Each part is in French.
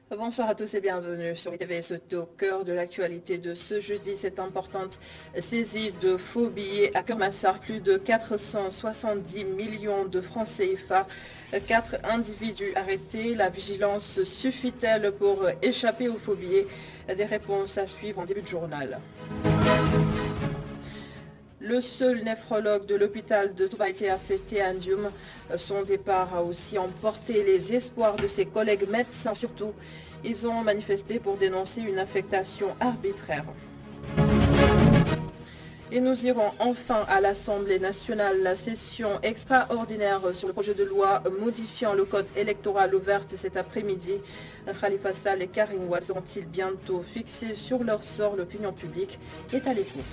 Bonsoir à tous et bienvenue sur TV. C'est au cœur de l'actualité de ce jeudi. Cette importante saisie de faux billets à Kermassar, plus de 470 millions de francs CFA. 4 individus arrêtés. La vigilance suffit-elle pour échapper aux faux billets? Des réponses à suivre en début de journal. Le seul néphrologue de l'hôpital de Touba a été affecté à Ndioum. Son départ a aussi emporté les espoirs de ses collègues médecins. Surtout, ils ont manifesté pour dénoncer une affectation arbitraire. Et nous irons enfin à l'Assemblée nationale. La session extraordinaire sur le projet de loi modifiant le code électoral ouverte cet après-midi. Khalifa Sall et Karim Wade seront-ils bientôt fixés sur leur sort? L'opinion publique est à l'écoute.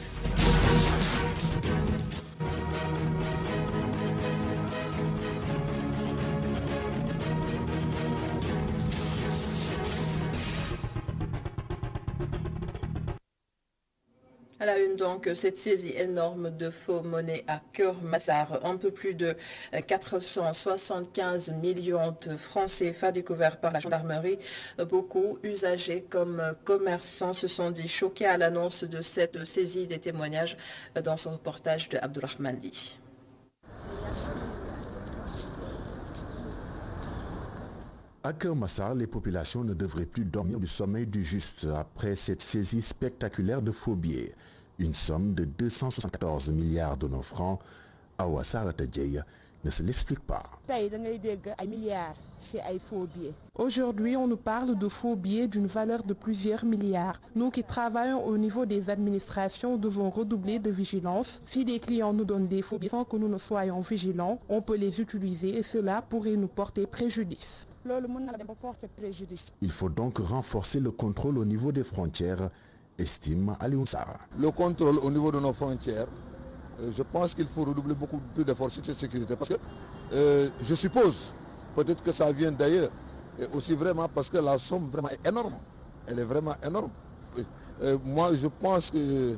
À la une donc, cette saisie énorme de faux monnaies à Kermassar, un peu plus de 475 millions de francs CFA découverts par la gendarmerie. Beaucoup, usagers comme commerçants, se sont dit choqués à l'annonce de cette saisie. Des témoignages dans ce reportage de Abdulrahman Li. À Kermassar, les populations ne devraient plus dormir du sommeil du juste après cette saisie spectaculaire de faux billets. Une somme de 274 milliards de nos francs. Awa Sarata Dieye ne se l'explique pas. Aujourd'hui, on nous parle de faux billets d'une valeur de plusieurs milliards. Nous qui travaillons au niveau des administrations devons redoubler de vigilance. Si des clients nous donnent des faux billets sans que nous ne soyons vigilants, on peut les utiliser et cela pourrait nous porter préjudice. Il faut donc renforcer le contrôle au niveau des frontières, estime Alioune Sarr. Le contrôle au niveau de nos frontières, je pense qu'il faut redoubler beaucoup plus d'efforts sur cette sécurité parce que je suppose, peut-être que ça vient d'ailleurs, et aussi vraiment parce que la somme vraiment est énorme. Elle est vraiment énorme. Moi, je pense que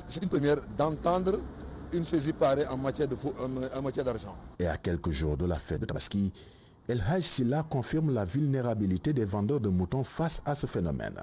c'est une première d'entendre une saisie pareille en matière d'argent. Et à quelques jours de la fête de Tabaski, El Haj Silla confirme la vulnérabilité des vendeurs de moutons face à ce phénomène.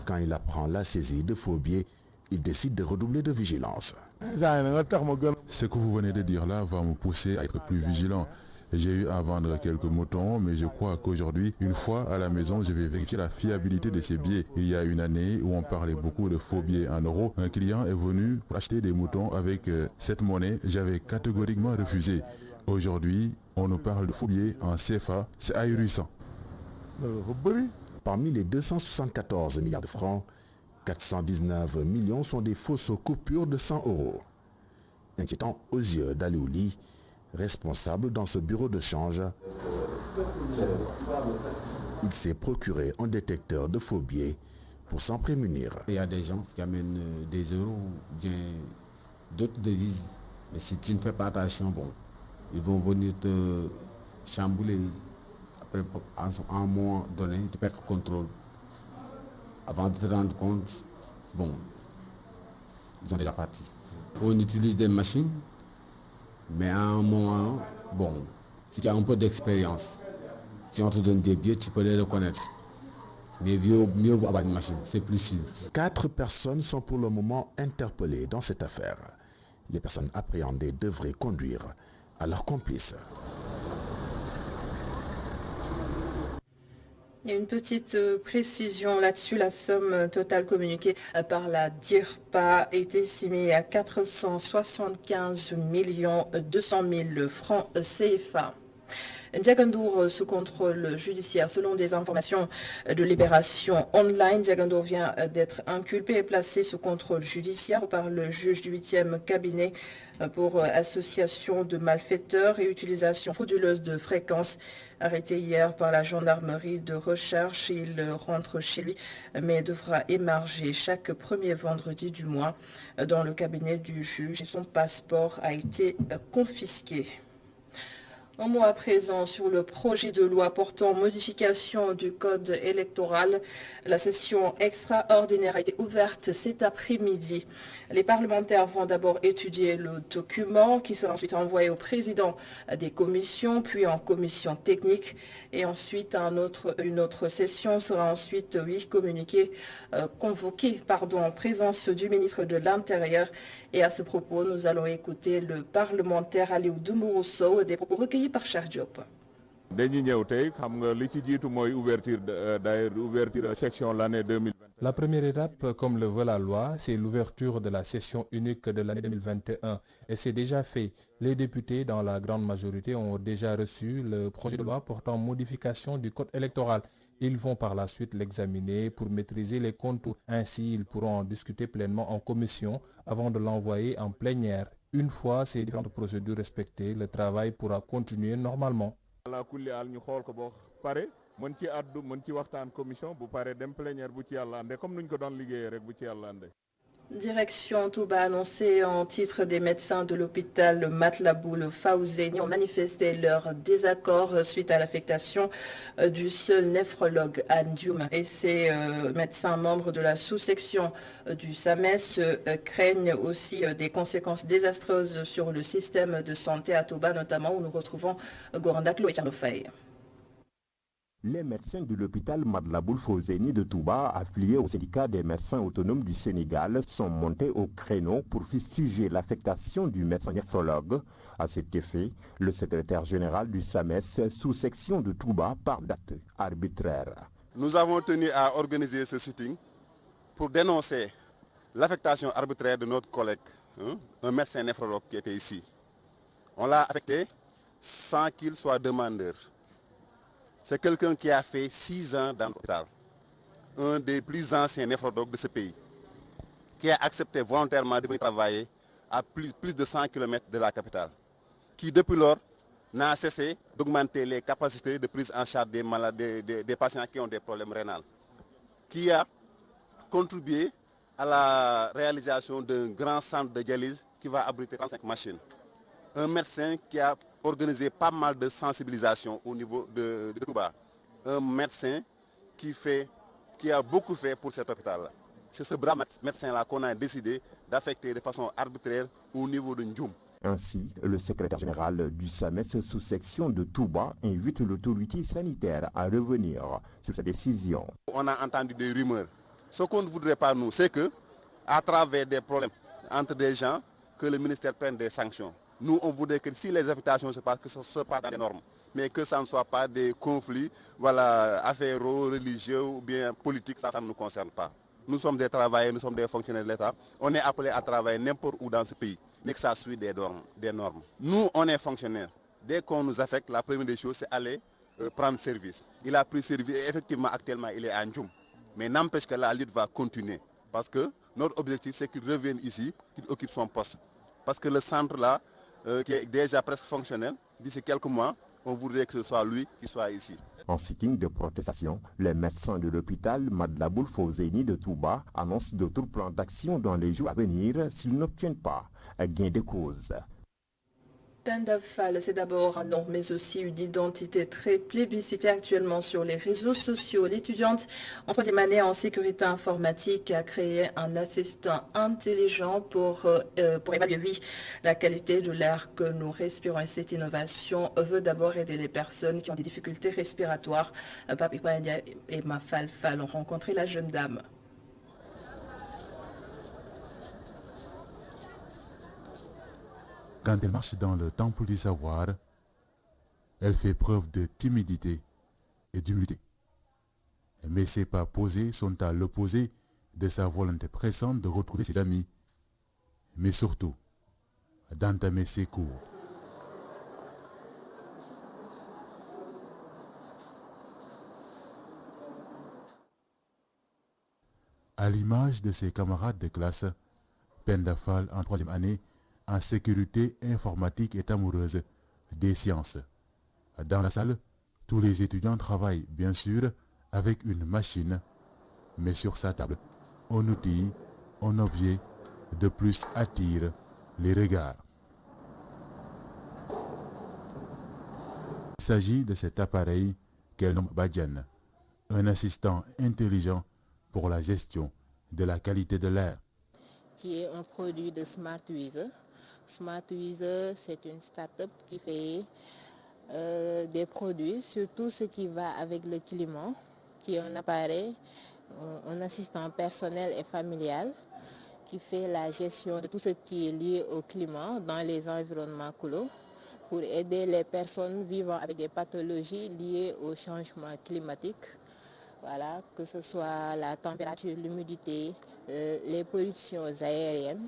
Quand il apprend la saisie de faux billets, il décide de redoubler de vigilance. Ce que vous venez de dire là va me pousser à être plus vigilant. J'ai eu à vendre quelques moutons, mais je crois qu'aujourd'hui, une fois à la maison, je vais vérifier la fiabilité de ces billets. Il y a une année où on parlait beaucoup de faux billets en euros, un client est venu pour acheter des moutons avec cette monnaie. J'avais catégoriquement refusé. Aujourd'hui, on nous parle de faux billets en CFA, c'est ahurissant. Parmi les 274 milliards de francs, 419 millions sont des fausses coupures de 100 euros. Inquiétant aux yeux d'Aliouli, responsable dans ce bureau de change. Il s'est procuré un détecteur de faux billets pour s'en prémunir. Il y a des gens qui amènent des euros, bien d'autres devises. Mais si tu ne fais pas attention, bon, ils vont venir te chambouler. Après, à un moment donné, tu perds le contrôle. Avant de te rendre compte, bon, ils ont déjà parti. On utilise des machines, mais à un moment, bon, si tu as un peu d'expérience, si on te donne des billets, tu peux les reconnaître. Mais mieux vaut avoir une machine, c'est plus sûr. 4 personnes sont pour le moment interpellées dans cette affaire. Les personnes appréhendées devraient conduire à leurs complices. Il y a une petite précision là-dessus. La somme totale communiquée par la DIRPA est estimée à 475 200 000 francs CFA. Diagandour sous contrôle judiciaire. Selon des informations de Libération Online, Diagandour vient d'être inculpé et placé sous contrôle judiciaire par le juge du 8e cabinet pour association de malfaiteurs et utilisation frauduleuse de fréquences. Arrêté hier par la gendarmerie de recherche, il rentre chez lui mais devra émarger chaque premier vendredi du mois dans le cabinet du juge et son passeport a été confisqué. Un mot à présent sur le projet de loi portant modification du code électoral. La session extraordinaire a été ouverte cet après-midi. Les parlementaires vont d'abord étudier le document qui sera ensuite envoyé au président des commissions, puis en commission technique. Et ensuite, une autre session sera ensuite, convoquée en présence du ministre de l'Intérieur. Et à ce propos, nous allons écouter le parlementaire Aliou Dembourou Sow, des propos recueillis par Cheikh Diop. La première étape, comme le veut la loi, c'est l'ouverture de la session unique de l'année 2021. Et c'est déjà fait. Les députés, dans la grande majorité, ont déjà reçu le projet de loi portant modification du code électoral. Ils vont par la suite l'examiner pour maîtriser les contours. Ainsi, ils pourront en discuter pleinement en commission avant de l'envoyer en plénière. Une fois ces différentes procédures respectées, le travail pourra continuer normalement. Direction Touba annoncé en titre des médecins de l'hôpital Matlaboul Fawzeyni ont manifesté leur désaccord suite à l'affectation du seul néphrologue à Ndioum. Et ces médecins membres de la sous-section du SAMES craignent aussi des conséquences désastreuses sur le système de santé à Touba, notamment où nous retrouvons Gorandat Loïtianofei. Les médecins de l'hôpital Matlaboul Fawzeyni de Touba, affiliés au syndicat des médecins autonomes du Sénégal, sont montés au créneau pour fustiger l'affectation du médecin néphrologue. À cet effet, le secrétaire général du SAMES, sous-section de Touba, parle d'acte arbitraire. Nous avons tenu à organiser ce sitting pour dénoncer l'affectation arbitraire de notre collègue, un médecin néphrologue qui était ici. On l'a affecté sans qu'il soit demandeur. C'est quelqu'un qui a fait 6 ans dans l'hôpital, un des plus anciens néphrologues de ce pays, qui a accepté volontairement de venir travailler à plus de 100 km de la capitale, qui depuis lors n'a cessé d'augmenter les capacités de prise en charge des malades, des patients qui ont des problèmes rénaux, qui a contribué à la réalisation d'un grand centre de dialyse qui va abriter 35 machines. Un médecin qui a organisé pas mal de sensibilisation au niveau de Touba. Un médecin qui a beaucoup fait pour cet hôpital-là. C'est ce brave médecin-là qu'on a décidé d'affecter de façon arbitraire au niveau de Ndioum. Ainsi, le secrétaire général du SAMES sous-section de Touba invite l'autorité sanitaire à revenir sur sa décision. On a entendu des rumeurs. Ce qu'on ne voudrait pas, nous, c'est que, à travers des problèmes entre des gens, que le ministère prenne des sanctions. Nous, on voudrait que si les affectations se passent, que ce se passe dans les normes, mais que ça ne soit pas des conflits afféraux, religieux ou bien politiques, ça ne nous concerne pas. Nous sommes des travailleurs, nous sommes des fonctionnaires de l'État. On est appelés à travailler n'importe où dans ce pays, mais que ça suit des normes. Nous, on est fonctionnaires. Dès qu'on nous affecte, la première des choses, c'est aller prendre service. Il a pris service et effectivement, actuellement, il est à Ndioum. Mais n'empêche que la lutte va continuer. Parce que notre objectif, c'est qu'il revienne ici, qu'il occupe son poste. Parce que le centre-là, qui est déjà presque fonctionnel, d'ici quelques mois, on voudrait que ce soit lui qui soit ici. En sitting de protestation, les médecins de l'hôpital Matlaboul Fawzeyni de Touba annoncent d'autres plans d'action dans les jours à venir s'ils n'obtiennent pas gain de cause. Penda Fall, c'est d'abord un nom, mais aussi une identité très plébiscitée actuellement sur les réseaux sociaux. L'étudiante en 3e année en sécurité informatique a créé un assistant intelligent pour évaluer la qualité de l'air que nous respirons. Et cette innovation veut d'abord aider les personnes qui ont des difficultés respiratoires. Papi Panya et Mafal Fall ont rencontré la jeune dame. Quand elle marche dans le temple du savoir, elle fait preuve de timidité et d'humilité. Mais ses pas posés sont à l'opposé de sa volonté pressante de retrouver ses amis, mais surtout d'entamer ses cours. À l'image de ses camarades de classe, Penda Fall en 3e année en sécurité informatique est amoureuse des sciences. Dans la salle, tous les étudiants travaillent bien sûr avec une machine, mais sur sa table, un outil, un objet de plus attire les regards. s'agit de cet appareil qu'elle nomme Badiane, un assistant intelligent pour la gestion de la qualité de l'air. Qui est un produit de SmartWeather. SmartWeather, c'est une start-up qui fait des produits, surtout ce qui va avec le climat, qui est un appareil, un assistant personnel et familial qui fait la gestion de tout ce qui est lié au climat dans les environnements clos pour aider les personnes vivant avec des pathologies liées au changement climatique. Voilà, que ce soit la température, l'humidité, les pollutions aériennes.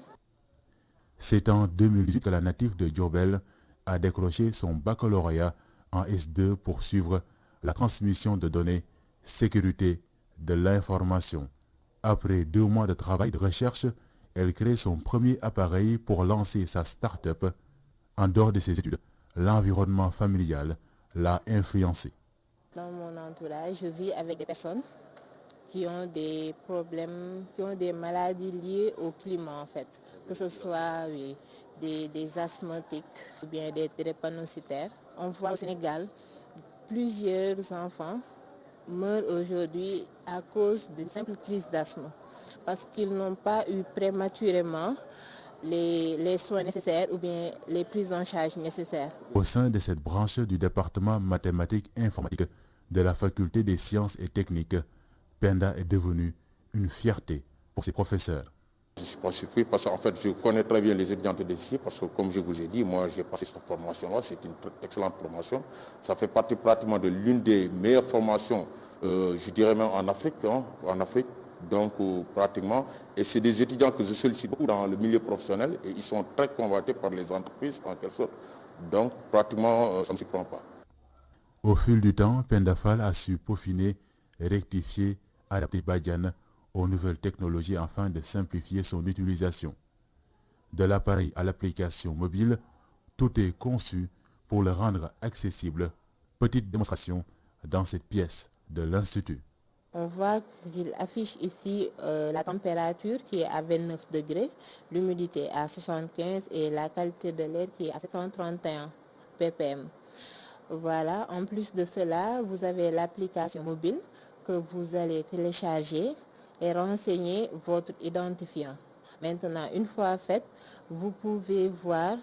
C'est en 2018 que la native de Diourbel a décroché son baccalauréat en S2 pour suivre la transmission de données, sécurité de l'information. Après 2 mois de travail de recherche, elle crée son premier appareil pour lancer sa start-up. En dehors de ses études, l'environnement familial l'a influencé. Dans mon entourage, je vis avec des personnes qui ont des problèmes, qui ont des maladies liées au climat en fait. Que ce soit des asthmatiques ou bien des drépanocytaires. On voit au Sénégal, plusieurs enfants meurent aujourd'hui à cause d'une simple crise d'asthme. Parce qu'ils n'ont pas eu prématurément les soins nécessaires ou bien les prises en charge nécessaires. Au sein de cette branche du département mathématiques et informatique de la faculté des sciences et techniques, Penda est devenue une fierté pour ses professeurs. Je ne suis pas surpris parce qu'en fait je connais très bien les étudiants d'ici parce que comme je vous ai dit, moi j'ai passé cette formation-là, c'est une excellente formation. Ça fait partie pratiquement de l'une des meilleures formations, je dirais même en Afrique. Donc pratiquement, et c'est des étudiants que je sollicite beaucoup dans le milieu professionnel et ils sont très convoités par les entreprises en quelque sorte. Donc pratiquement, ça ne s'y prend pas. Au fil du temps, Penda Fall a su peaufiner, rectifier, adapter Badiane aux nouvelles technologies afin de simplifier son utilisation. De l'appareil à l'application mobile, tout est conçu pour le rendre accessible. Petite démonstration dans cette pièce de l'Institut. On voit qu'il affiche ici la température qui est à 29 degrés, l'humidité à 75 et la qualité de l'air qui est à 731 ppm. Voilà, en plus de cela, vous avez l'application mobile que vous allez télécharger et renseigner votre identifiant. Maintenant, une fois fait, vous pouvez voir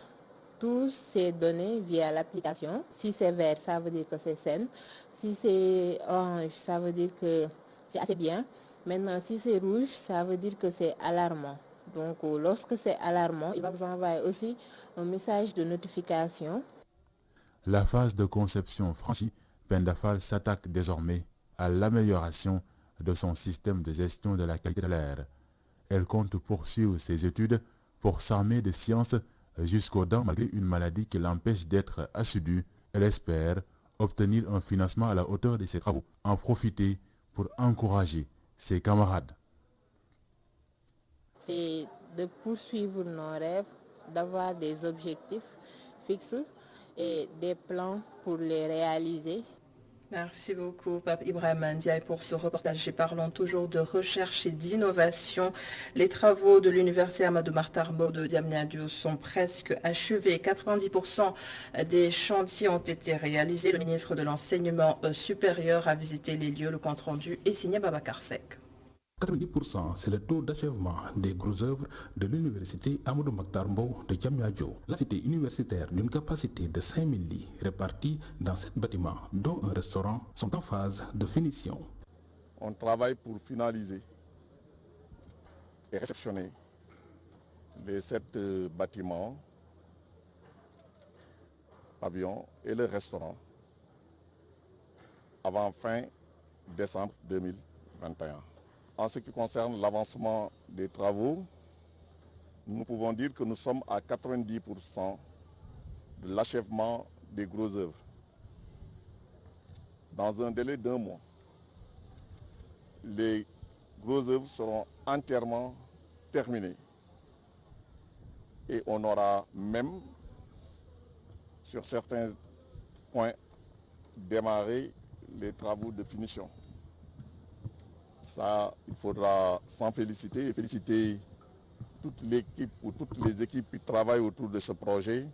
toutes ces données via l'application. Si c'est vert, ça veut dire que c'est sain. Si c'est orange, ça veut dire que c'est assez bien. Maintenant, si c'est rouge, ça veut dire que c'est alarmant. Donc, lorsque c'est alarmant, il va vous envoyer aussi un message de notification. La phase de conception franchie, Penda Fall s'attaque désormais à l'amélioration de son système de gestion de la qualité de l'air. Elle compte poursuivre ses études pour s'armer de sciences jusqu'aux dents malgré une maladie qui l'empêche d'être assidue. Elle espère obtenir un financement à la hauteur de ses travaux, en profiter pour encourager ses camarades. C'est de poursuivre nos rêves, d'avoir des objectifs fixes et des plans pour les réaliser. Merci beaucoup, Pape Ibrahima Ndiaye, pour ce reportage. Et parlons toujours de recherche et d'innovation. Les travaux de l'Université Amadou Mahtar Mbow de Diamniadio sont presque achevés. 90% des chantiers ont été réalisés. Le ministre de l'Enseignement supérieur a visité les lieux. Le compte-rendu est signé Babacar Seck. 90%, c'est le taux d'achèvement des grosses œuvres de l'université Amadou Mahtar Mbow de Diamniadio. La cité universitaire d'une capacité de 5000 lits répartis dans 7 bâtiments, dont un restaurant, sont en phase de finition. On travaille pour finaliser et réceptionner les 7 bâtiments, pavillons et le restaurant avant fin décembre 2021. En ce qui concerne l'avancement des travaux, nous pouvons dire que nous sommes à 90% de l'achèvement des grosses œuvres. Dans un délai d'1 mois, les grosses œuvres seront entièrement terminées. Et on aura même, sur certains points, démarré les travaux de finition. Ça, il faudra s'en féliciter et féliciter toute l'équipe ou toutes les équipes qui travaillent autour de ce projet.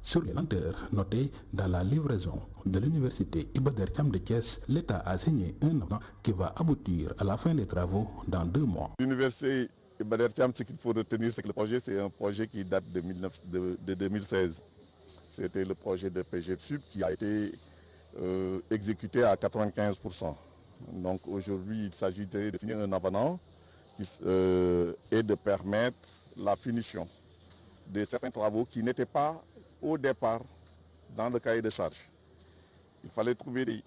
Sur les lenteurs notées dans la livraison de l'université Iba Der Thiam de Thiès, l'État a signé un avenant qui va aboutir à la fin des travaux dans 2 mois. L'université Iba Der Thiam, ce qu'il faut retenir, c'est que le projet, c'est un projet qui date de 2016. C'était le projet de PGFSUB qui a été exécuté à 95%. Donc aujourd'hui, il s'agit de signer un avenant et de permettre la finition de certains travaux qui n'étaient pas au départ dans le cahier de charges. Il fallait trouver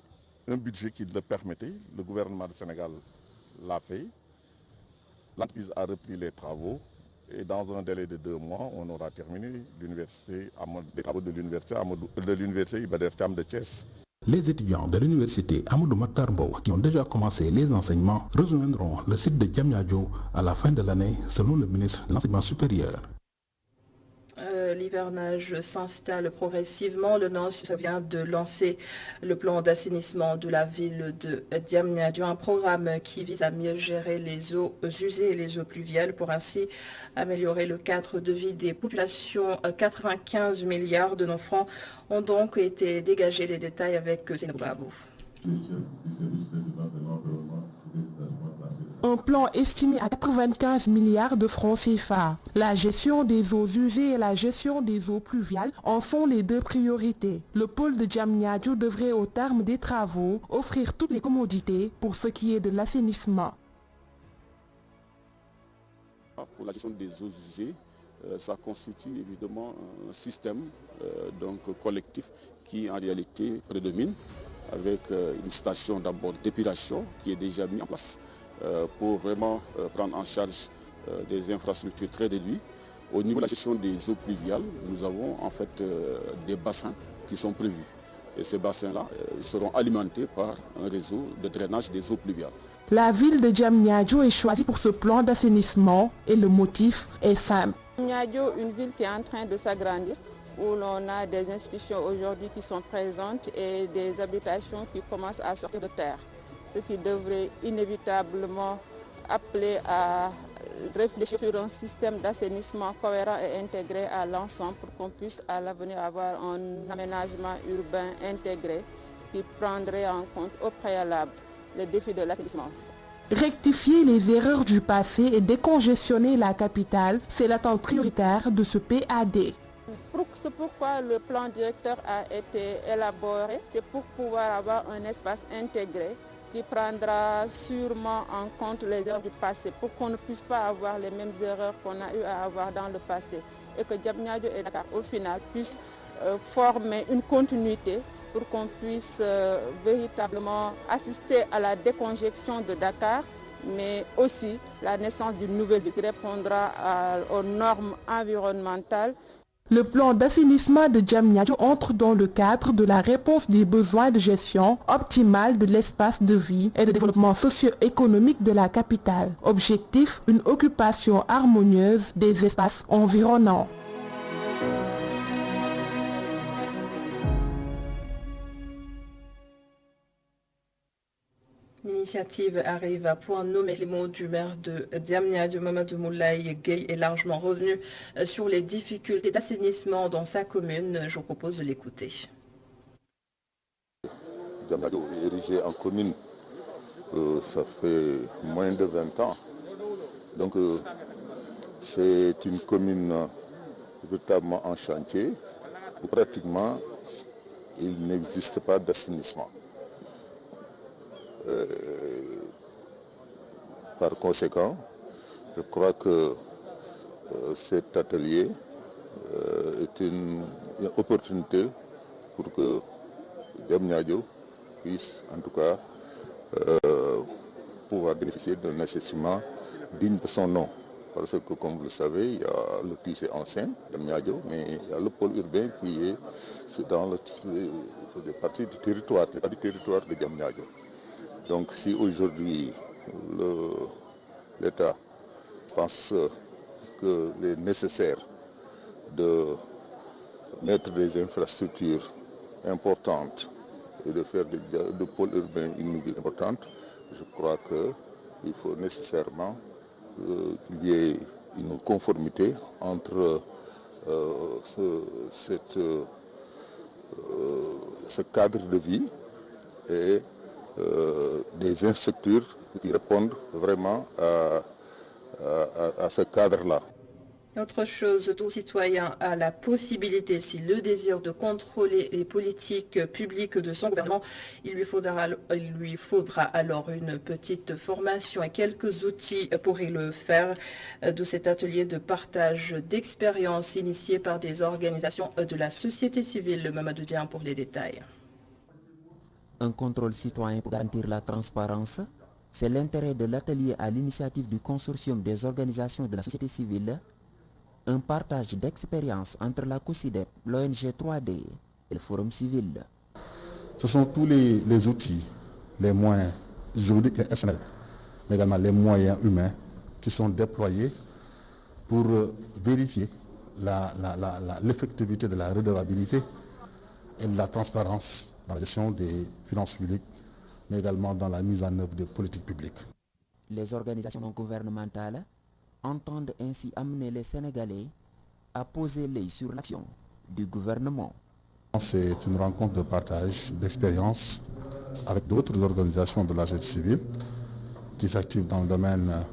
un budget qui le permettait. Le gouvernement du Sénégal l'a fait. L'entreprise a repris les travaux et dans un délai de 2 mois, on aura terminé les travaux de l'université Iba Der Thiam de Thiès. Les étudiants de l'université Amadou Mahtar Mbow qui ont déjà commencé les enseignements rejoindront le site de Diamniadio à la fin de l'année selon le ministre de l'Enseignement supérieur. L'hivernage s'installe progressivement. Le NOS vient de lancer le plan d'assainissement de la ville de Diamniadio, un programme qui vise à mieux gérer les eaux usées et les eaux pluviales pour ainsi améliorer le cadre de vie des populations. 95 milliards de nos francs ont donc été dégagés. Les détails avec Sénou Babou. Un plan estimé à 95 milliards de francs CFA. La gestion des eaux usées et la gestion des eaux pluviales en sont les 2 priorités. Le pôle de Diamniadio devrait au terme des travaux offrir toutes les commodités pour ce qui est de l'assainissement. Pour la gestion des eaux usées, ça constitue évidemment un système collectif qui en réalité prédomine avec une station d'abord d'épilation qui est déjà mise en place. Pour vraiment prendre en charge des infrastructures très réduites. Au niveau de la gestion des eaux pluviales, nous avons en fait des bassins qui sont prévus. Et ces bassins-là seront alimentés par un réseau de drainage des eaux pluviales. La ville de Diamniadio est choisie pour ce plan d'assainissement et le motif est simple. Diamniadio, une ville qui est en train de s'agrandir, où l'on a des institutions aujourd'hui qui sont présentes et des habitations qui commencent à sortir de terre. Ce qui devrait inévitablement appeler à réfléchir sur un système d'assainissement cohérent et intégré à l'ensemble pour qu'on puisse à l'avenir avoir un aménagement urbain intégré qui prendrait en compte au préalable les défis de l'assainissement. Rectifier les erreurs du passé et décongestionner la capitale, c'est l'attente prioritaire de ce PAD. C'est pourquoi le plan directeur a été élaboré, c'est pour pouvoir avoir un espace intégré qui prendra sûrement en compte les erreurs du passé pour qu'on ne puisse pas avoir les mêmes erreurs qu'on a eu à avoir dans le passé et que Diamniadio et Dakar au final puissent former une continuité pour qu'on puisse véritablement assister à la décongestion de Dakar, mais aussi la naissance d'une nouvelle ville qui répondra aux normes environnementales. Le plan d'assainissement de Diamniadio entre dans le cadre de la réponse des besoins de gestion optimale de l'espace de vie et de développement socio-économique de la capitale. Objectif, une occupation harmonieuse des espaces environnants. L'initiative arrive à point nommé. Les mots du maire de Diamniadio, Mamadou Moulaye Gueye, est largement revenu sur les difficultés d'assainissement dans sa commune. Je vous propose de l'écouter. Diamniadio est érigé en commune, ça fait moins de 20 ans. Donc c'est une commune véritablement en chantier où pratiquement il n'existe pas d'assainissement. Par conséquent, je crois que cet atelier est une opportunité pour que Diamniadio puisse en tout cas pouvoir bénéficier d'un assainissement digne de son nom. Parce que comme vous le savez, il y a le lycée ancien, Diamniadio, mais il y a le pôle urbain qui est dans fait partie du territoire, de Diamniadio. Donc si aujourd'hui l'État pense qu'il est nécessaire de mettre des infrastructures importantes et de faire de pôle urbain une ville importante, je crois qu'il faut nécessairement qu'il y ait une conformité entre ce cadre de vie et des infrastructures qui répondent vraiment à ce cadre-là. Autre chose, tout citoyen a la possibilité, s'il le désire, de contrôler les politiques publiques de son gouvernement. Il lui faudra alors une petite formation et quelques outils pour y le faire. De cet atelier de partage d'expériences initié par des organisations de la société civile. Mamadou Dian pour les détails. Un contrôle citoyen pour garantir la transparence, c'est l'intérêt de l'atelier à l'initiative du consortium des organisations de la société civile. Un partage d'expérience entre la COSIDEP, l'ONG 3D et le Forum civil. Ce sont tous les outils, les moyens juridiques et institutionnels, mais également les moyens humains qui sont déployés pour vérifier l'effectivité de la redevabilité et de la transparence dans la gestion des finances publiques, mais également dans la mise en œuvre des politiques publiques. Les organisations non gouvernementales entendent ainsi amener les Sénégalais à poser l'œil sur l'action du gouvernement. C'est une rencontre de partage d'expériences avec d'autres organisations de la société civile qui s'activent dans le domaine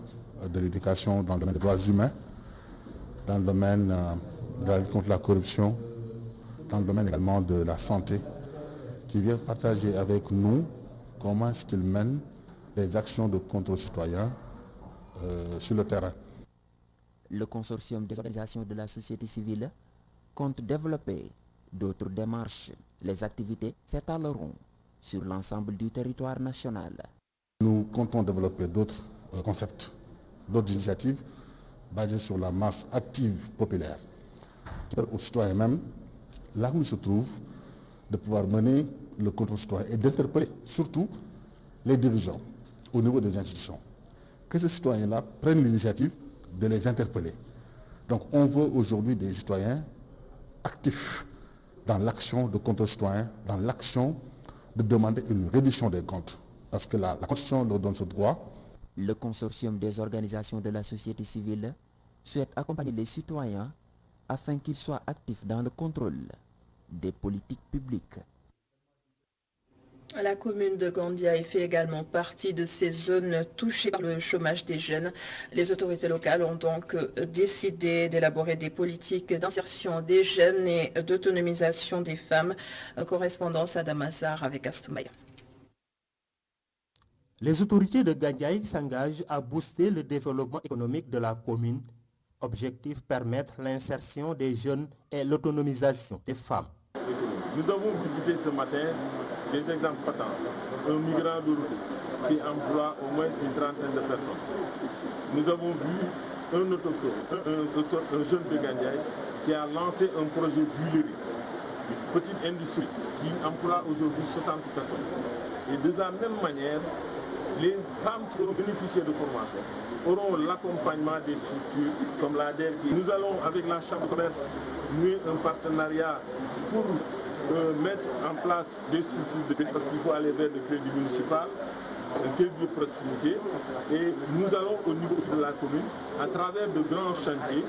de l'éducation, dans le domaine des droits humains, dans le domaine de la lutte contre la corruption, dans le domaine également de la santé, qui viennent partager avec nous comment est-ce qu'ils mènent les actions de contrôle citoyen sur le terrain. Le consortium des organisations de la société civile compte développer d'autres démarches. Les activités s'étaleront sur l'ensemble du territoire national. Nous comptons développer d'autres concepts, d'autres initiatives basées sur la masse active populaire, qui permettent aux citoyens même, là où ils se trouvent, de pouvoir mener le contrôle citoyen et d'interpeller surtout les dirigeants au niveau des institutions. Que ces citoyens-là prennent l'initiative de les interpeller. Donc on veut aujourd'hui des citoyens actifs dans l'action de contrôle citoyen, dans l'action de demander une reddition des comptes. Parce que la Constitution leur donne ce droit. Le consortium des organisations de la société civile souhaite accompagner les citoyens afin qu'ils soient actifs dans le contrôle des politiques publiques. La commune de Gandia fait également partie de ces zones touchées par le chômage des jeunes. Les autorités locales ont donc décidé d'élaborer des politiques d'insertion des jeunes et d'autonomisation des femmes. Correspondance à Damassar avec Astoumaya. Les autorités de Gandia s'engagent à booster le développement économique de la commune. Objectif, permettre l'insertion des jeunes et l'autonomisation des femmes. Nous avons visité ce matin des exemples patents. Un migrant de route qui emploie au moins une trentaine de personnes. Nous avons vu un autochtone, un jeune de Gandiaye qui a lancé un projet d'huilerie, une petite industrie qui emploie aujourd'hui 60 personnes. Et de la même manière, les femmes qui ont bénéficié de formation auront l'accompagnement des structures comme l'ADER. Nous allons avec la Chambre de commerce nouer un partenariat pour mettre en place des structures de crédit parce qu'il faut aller vers le crédit municipal, le crédit de proximité. Et nous allons au niveau de la commune, à travers de grands chantiers,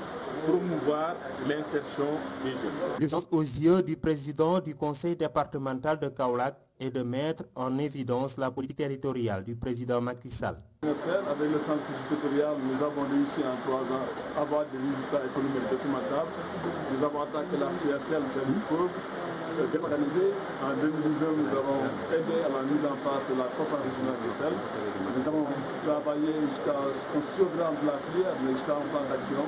promouvoir l'insertion des jeunes. L'urgence aux yeux du président du conseil départemental de Kaolack est de mettre en évidence la politique territoriale du président Macky Sall. Avec le centre territorial, nous avons réussi en 3 ans à avoir des résultats économiques documentables. Nous avons attaqué la FIACL, Chalice Pauvre, désorganisé. En 2019, nous avons aidé à la mise en place de la Copa régionale des sel. Nous avons travaillé jusqu'à un surgramme de la filière, mais jusqu'à un plan d'action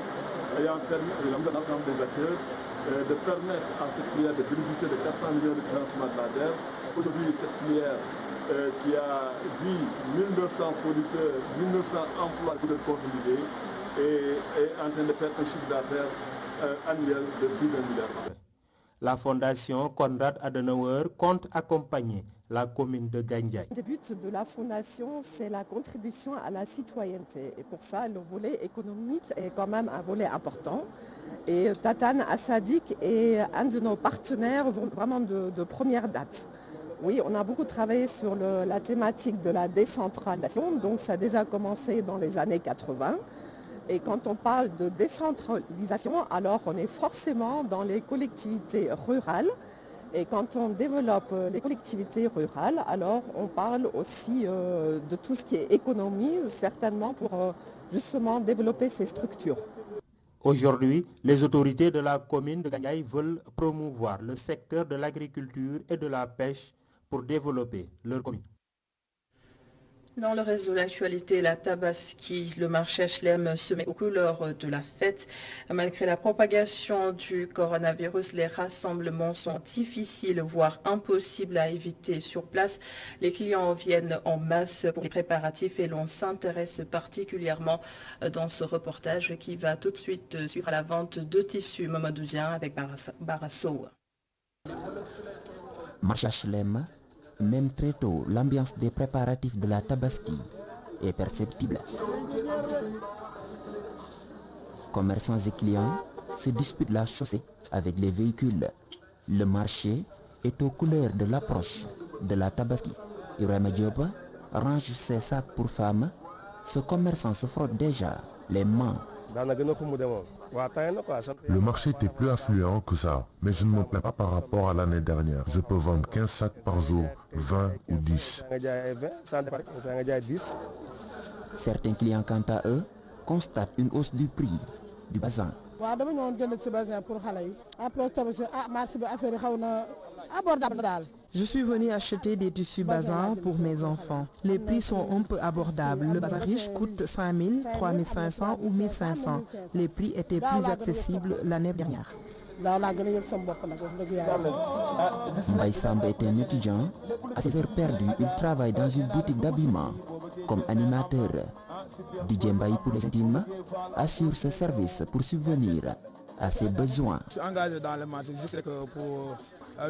ayant permis à l'ensemble des acteurs de permettre à cette filière de bénéficier de 400 millions de financement de l'ADER. Aujourd'hui, cette filière qui a vu 1900 producteurs, 1900 emplois de consolidés et est en train de faire un chiffre d'affaires annuel de plus d'1 milliard. La fondation Konrad Adenauer compte accompagner la commune de Gandia. Le but de la fondation, c'est la contribution à la citoyenneté. Et pour ça, le volet économique est quand même un volet important. Et Tatane Assadik est un de nos partenaires vraiment de première date. Oui, on a beaucoup travaillé sur la thématique de la décentralisation. Donc ça a déjà commencé dans les années 80. Et quand on parle de décentralisation, alors on est forcément dans les collectivités rurales. Et quand on développe les collectivités rurales, alors on parle aussi de tout ce qui est économie, certainement pour justement développer ces structures. Aujourd'hui, les autorités de la commune de Gandiaye veulent promouvoir le secteur de l'agriculture et de la pêche pour développer leur commune. Dans le reste de l'actualité, la Tabaski, le marché HLM se met aux couleurs de la fête. Malgré la propagation du coronavirus, les rassemblements sont difficiles, voire impossibles à éviter sur place. Les clients viennent en masse pour les préparatifs et l'on s'intéresse particulièrement dans ce reportage qui va tout de suite suivre à la vente de tissus Mamadouzian avec Barasso. Marché HLM. Même très tôt, l'ambiance des préparatifs de la Tabaski est perceptible. Commerçants et clients se disputent la chaussée avec les véhicules. Le marché est aux couleurs de l'approche de la Tabaski. Ibrahima Diop range ses sacs pour femmes. Ce commerçant se frotte déjà les mains. Le marché était plus affluent que ça, mais je ne me plains pas par rapport à l'année dernière. Je peux vendre 15 sacs par jour, 20 ou 10. Certains clients, quant à eux, constatent une hausse du prix du bazin. Je suis venu acheter des tissus bazin pour mes enfants. Les prix sont un peu abordables. Le bazin riche coûte 5 000, 3 500 ou 1 500. Les prix étaient plus accessibles l'année dernière. Baïsamba est un étudiant. À ses heures perdues, il travaille dans une boutique d'habillement comme animateur. DJ Mbaye pour les intimes assure ce service pour subvenir à ses besoins. Je suis engagé dans le marché, je sais que pour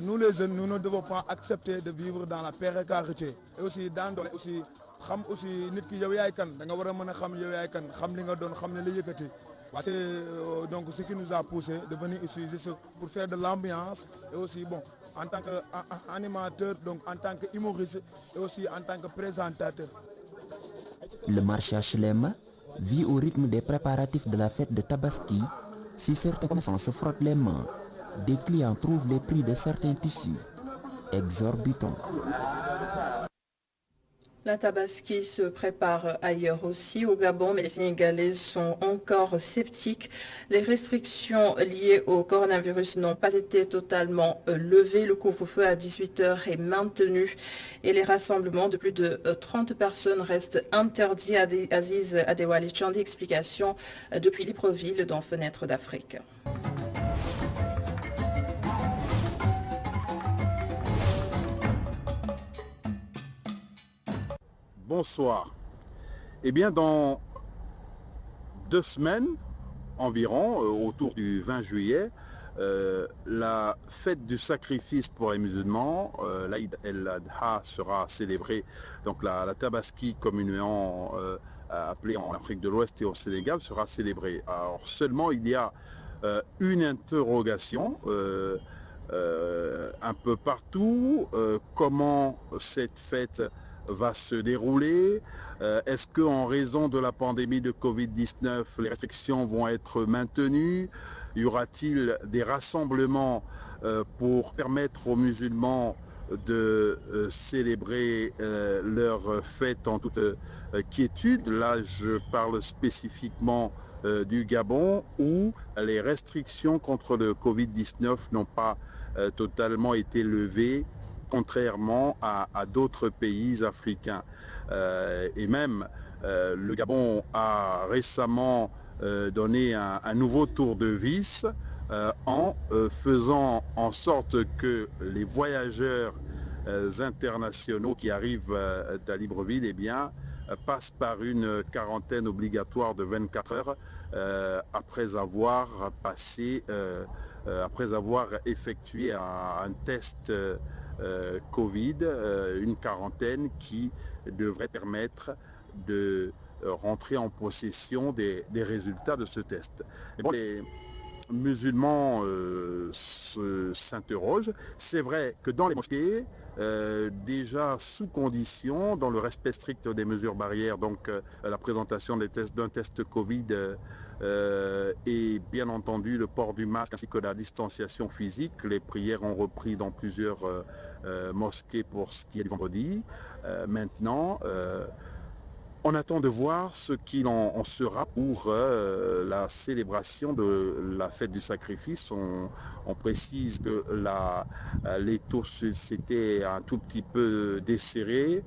nous les jeunes, nous ne devons pas accepter de vivre dans la précarité. Et aussi dans aussi xam aussi nit ki yow yaay kan da nga wara mëna xam yow yaay kan xam li nga doon xam ne la yëkëti. C'est donc ce qui nous a poussé de venir ici juste pour faire de l'ambiance et aussi bon en tant qu'animateur, donc en tant qu'humoriste et aussi en tant que présentateur. Le marché HLM vit au rythme des préparatifs de la fête de Tabaski. Si certains commerçants se frottent les mains, des clients trouvent les prix de certains tissus exorbitants. La Tabaski se prépare ailleurs aussi, au Gabon, mais les Sénégalais sont encore sceptiques. Les restrictions liées au coronavirus n'ont pas été totalement levées. Le couvre-feu à 18h est maintenu et les rassemblements de plus de 30 personnes restent interdits. Aziz Adewale Chandi, explication depuis Libreville dans Fenêtre d'Afrique. Bonsoir. Eh bien, dans 2 semaines environ, autour du 20 juillet, la fête du sacrifice pour les musulmans, l'Aïd el-Adha, sera célébrée. Donc la Tabaski communément appelée en Afrique de l'Ouest et au Sénégal sera célébrée. Alors seulement il y a une interrogation un peu partout. Comment cette fête va se dérouler? Est-ce qu'en raison de la pandémie de Covid-19, les restrictions vont être maintenues? Y aura-t-il des rassemblements pour permettre aux musulmans de célébrer leur fête en toute quiétude? Là, je parle spécifiquement du Gabon, où les restrictions contre le Covid-19 n'ont pas totalement été levées, contrairement à d'autres pays africains. Et même le Gabon a récemment donné un nouveau tour de vis en faisant en sorte que les voyageurs internationaux qui arrivent à Libreville passent par une quarantaine obligatoire de 24 heures après avoir effectué un test Covid, une quarantaine qui devrait permettre de rentrer en possession des résultats de ce test. Et bon, musulmans s'interrogent. C'est vrai que dans les mosquées, déjà sous condition, dans le respect strict des mesures barrières, donc la présentation d'un test Covid et bien entendu le port du masque ainsi que la distanciation physique. Les prières ont repris dans plusieurs mosquées pour ce qui est du vendredi. Maintenant, on attend de voir ce qu'il en sera pour la célébration de la fête du sacrifice. On précise que les taux s'étaient un tout petit peu desserrés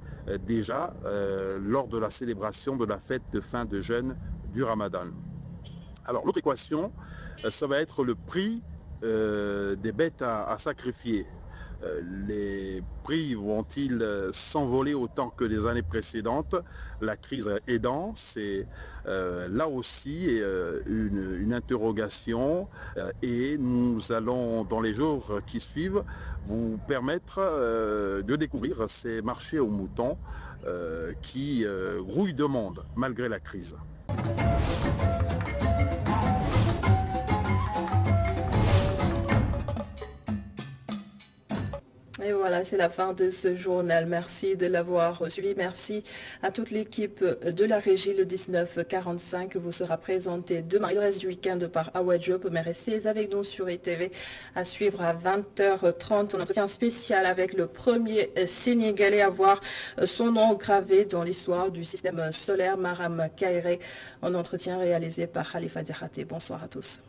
déjà lors de la célébration de la fête de fin de jeûne du Ramadan. Alors l'autre équation, ça va être le prix des bêtes à sacrifier. Les prix vont-ils s'envoler autant que les années précédentes? La crise aidant, c'est là aussi une interrogation et nous allons dans les jours qui suivent vous permettre de découvrir ces marchés aux moutons qui grouillent de monde malgré la crise. Et voilà, c'est la fin de ce journal. Merci de l'avoir suivi. Merci à toute l'équipe de la régie. Le 1945 vous sera présenté demain. Il reste du week-end par Awa Diop, mais restez avec nous sur ETV à suivre à 20h30. Un entretien spécial avec le premier Sénégalais à voir son nom gravé dans l'histoire du système solaire, Maram Kairé. Un entretien réalisé par Khalifa Diakhaté. Bonsoir à tous.